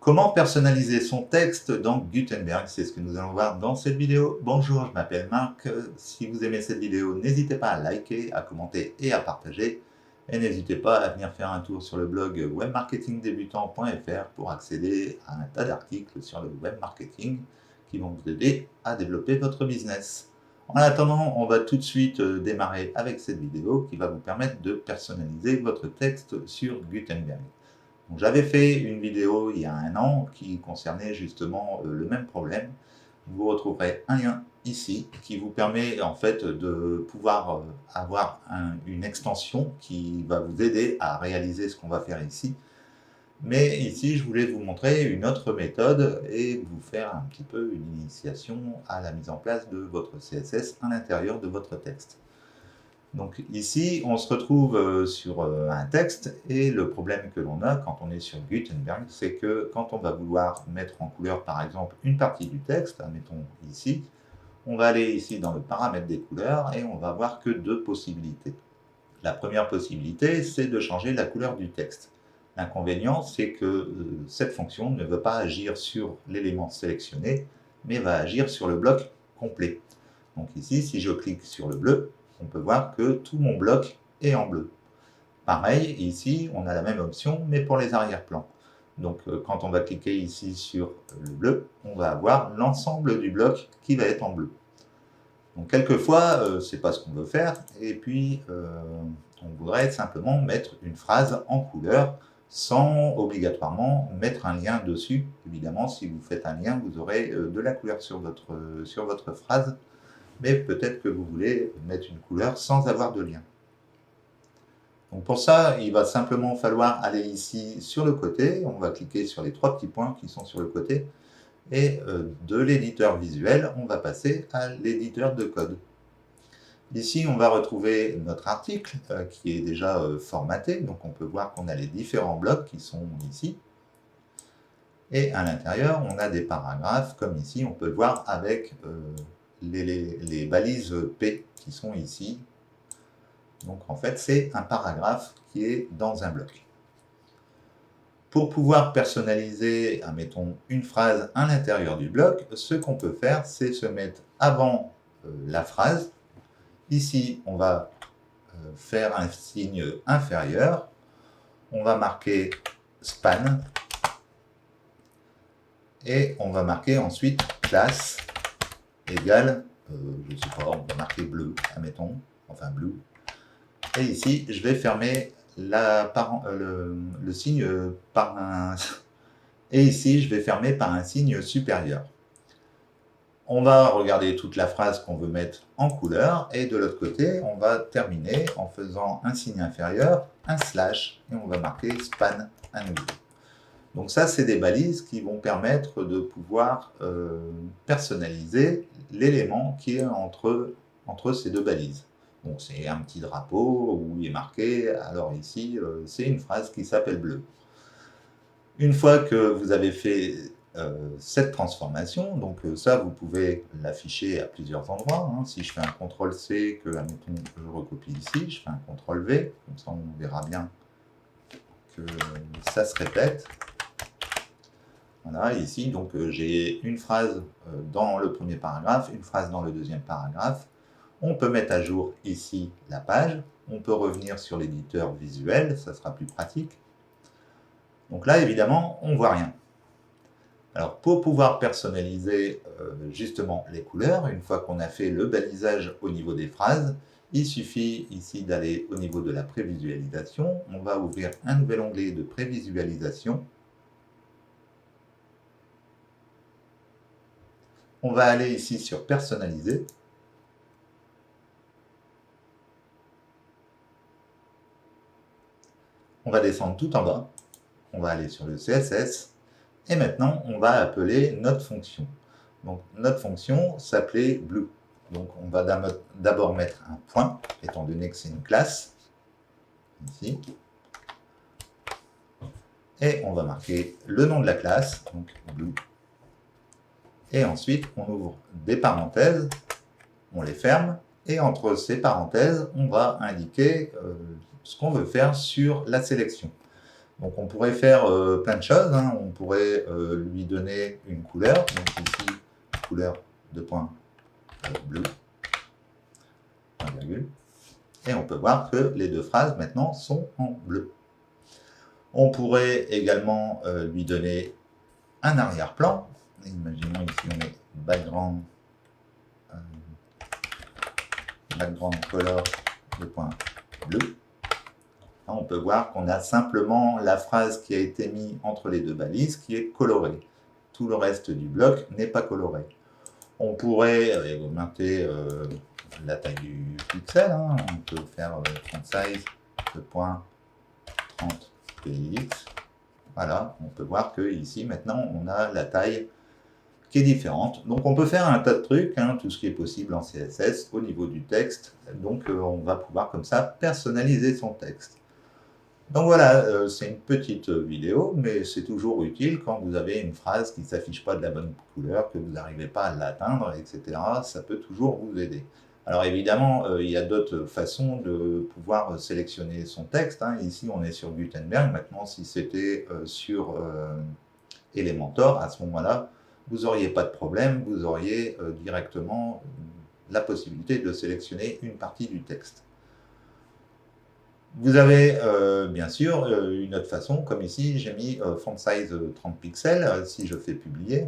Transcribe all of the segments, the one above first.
Comment personnaliser son texte dans Gutenberg? C'est ce que nous allons voir dans cette vidéo. Bonjour, je m'appelle Marc. Si vous aimez cette vidéo, n'hésitez pas à liker, à commenter et à partager. Et n'hésitez pas à venir faire un tour sur le blog webmarketingdebutant.fr pour accéder à un tas d'articles sur le web marketing qui vont vous aider à développer votre business. En attendant, on va tout de suite démarrer avec cette vidéo qui va vous permettre de personnaliser votre texte sur Gutenberg. J'avais fait une vidéo il y a un an qui concernait justement le même problème. Vous retrouverez un lien ici qui vous permet en fait de pouvoir avoir une extension qui va vous aider à réaliser ce qu'on va faire ici. Mais ici, je voulais vous montrer une autre méthode et vous faire un petit peu une initiation à la mise en place de votre CSS à l'intérieur de votre texte. Donc ici, on se retrouve sur un texte et le problème que l'on a quand on est sur Gutenberg, c'est que quand on va vouloir mettre en couleur par exemple une partie du texte, admettons ici, on va aller ici dans le paramètre des couleurs et on va voir que deux possibilités. La première possibilité, c'est de changer la couleur du texte. L'inconvénient, c'est que cette fonction ne veut pas agir sur l'élément sélectionné, mais va agir sur le bloc complet. Donc ici, si je clique sur le bleu, on peut voir que tout mon bloc est en bleu. Pareil, ici, on a la même option, mais pour les arrière-plans. Donc, quand on va cliquer ici sur le bleu, on va avoir l'ensemble du bloc qui va être en bleu. Donc, quelquefois, ce n'est pas ce qu'on veut faire, et puis, on voudrait simplement mettre une phrase en couleur, sans obligatoirement mettre un lien dessus. Évidemment, si vous faites un lien, vous aurez de la couleur sur votre phrase, mais peut-être que vous voulez mettre une couleur sans avoir de lien. Donc pour ça, il va simplement falloir aller ici sur le côté, on va cliquer sur les trois petits points qui sont sur le côté, et de l'éditeur visuel, on va passer à l'éditeur de code. Ici, on va retrouver notre article qui est déjà formaté, donc on peut voir qu'on a les différents blocs qui sont ici. Et à l'intérieur, on a des paragraphes, comme ici, on peut le voir avec les balises P qui sont ici. Donc en fait, c'est un paragraphe qui est dans un bloc. Pour pouvoir personnaliser, admettons, une phrase à l'intérieur du bloc, ce qu'on peut faire, c'est se mettre avant la phrase. Ici, on va faire un signe inférieur. On va marquer span. Et on va marquer ensuite classe égale, je ne sais pas, on va marquer bleu, admettons, enfin blue. Et ici, je vais fermer le signe par un... Et ici, je vais fermer par un signe supérieur. On va regarder toute la phrase qu'on veut mettre en couleur. Et de l'autre côté, on va terminer en faisant un signe inférieur, un slash, et on va marquer span à nouveau. Donc ça, c'est des balises qui vont permettre de pouvoir personnaliser l'élément qui est entre ces deux balises. Donc c'est un petit drapeau où il est marqué, alors ici, c'est une phrase qui s'appelle bleu. Une fois que vous avez fait cette transformation, donc ça, vous pouvez l'afficher à plusieurs endroits. Hein. Si je fais un CTRL-C, que admettons, je recopie ici, je fais un CTRL-V, comme ça on verra bien que ça se répète. Voilà, ici, donc j'ai une phrase dans le premier paragraphe, une phrase dans le deuxième paragraphe. On peut mettre à jour ici la page. On peut revenir sur l'éditeur visuel, ça sera plus pratique. Donc là, évidemment, on ne voit rien. Alors, pour pouvoir personnaliser justement les couleurs, une fois qu'on a fait le balisage au niveau des phrases, il suffit ici d'aller au niveau de la prévisualisation. On va ouvrir un nouvel onglet de prévisualisation. On va aller ici sur personnaliser. On va descendre tout en bas. On va aller sur le CSS. Et maintenant, on va appeler notre fonction. Donc, notre fonction s'appelait blue. Donc, on va d'abord mettre un point, étant donné que c'est une classe. Ici. Et on va marquer le nom de la classe, donc blue. Et ensuite, on ouvre des parenthèses, on les ferme, et entre ces parenthèses, on va indiquer ce qu'on veut faire sur la sélection. Donc on pourrait faire plein de choses, hein. On pourrait lui donner une couleur, donc ici, couleur de point bleu, point virgule, et on peut voir que les deux phrases maintenant sont en bleu. On pourrait également lui donner un arrière-plan. Imaginons ici on est background color de point bleu. Là, on peut voir qu'on a simplement la phrase qui a été mise entre les deux balises qui est colorée. Tout le reste du bloc n'est pas coloré. On pourrait augmenter la taille du pixel, hein. On peut faire font size de point 30 px. Voilà, on peut voir que ici maintenant on a la taille qui est différente. Donc on peut faire un tas de trucs, hein, tout ce qui est possible en CSS au niveau du texte. Donc on va pouvoir comme ça personnaliser son texte. Donc voilà, c'est une petite vidéo, mais c'est toujours utile quand vous avez une phrase qui ne s'affiche pas de la bonne couleur, que vous n'arrivez pas à l'atteindre, etc. Ça peut toujours vous aider. Alors évidemment, il y a d'autres façons de pouvoir sélectionner son texte, hein. Ici, on est sur Gutenberg. Maintenant, si c'était sur Elementor, à ce moment-là, vous n'auriez pas de problème, vous auriez directement la possibilité de sélectionner une partie du texte. Vous avez bien sûr une autre façon, comme ici j'ai mis font size 30 pixels, si je fais publier.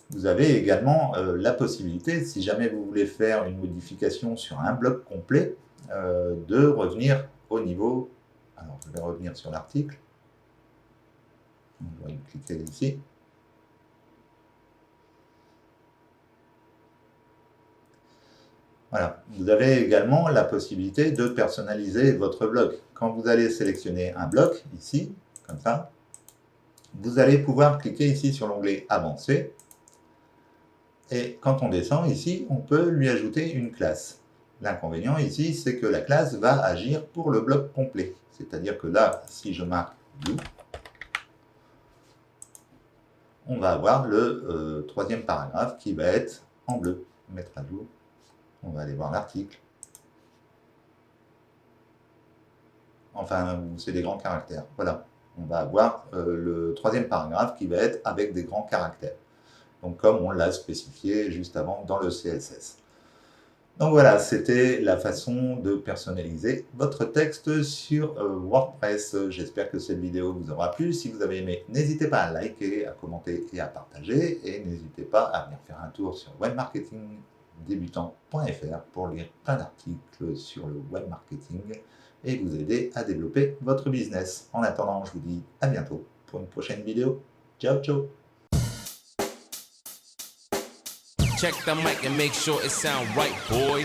Vous avez également la possibilité, si jamais vous voulez faire une modification sur un bloc complet, de revenir au niveau, alors je vais revenir sur l'article, on va cliquer ici. Voilà. Vous avez également la possibilité de personnaliser votre bloc. Quand vous allez sélectionner un bloc, ici, comme ça, vous allez pouvoir cliquer ici sur l'onglet Avancer. Et quand on descend ici, on peut lui ajouter une classe. L'inconvénient ici, c'est que la classe va agir pour le bloc complet. C'est-à-dire que là, si je marque Blue, on va avoir le troisième paragraphe qui va être en bleu. Mettre à jour. On va aller voir l'article. Enfin, c'est des grands caractères. Voilà. On va avoir le troisième paragraphe qui va être avec des grands caractères. Donc, comme on l'a spécifié juste avant dans le CSS. Donc voilà, c'était la façon de personnaliser votre texte sur WordPress. J'espère que cette vidéo vous aura plu. Si vous avez aimé, n'hésitez pas à liker, à commenter et à partager. Et n'hésitez pas à venir faire un tour sur webmarketingdebutant.fr pour lire plein d'articles sur le web marketing et vous aider à développer votre business. En attendant, je vous dis à bientôt pour une prochaine vidéo. Ciao, ciao! Check the mic and make sure it sound right, boys.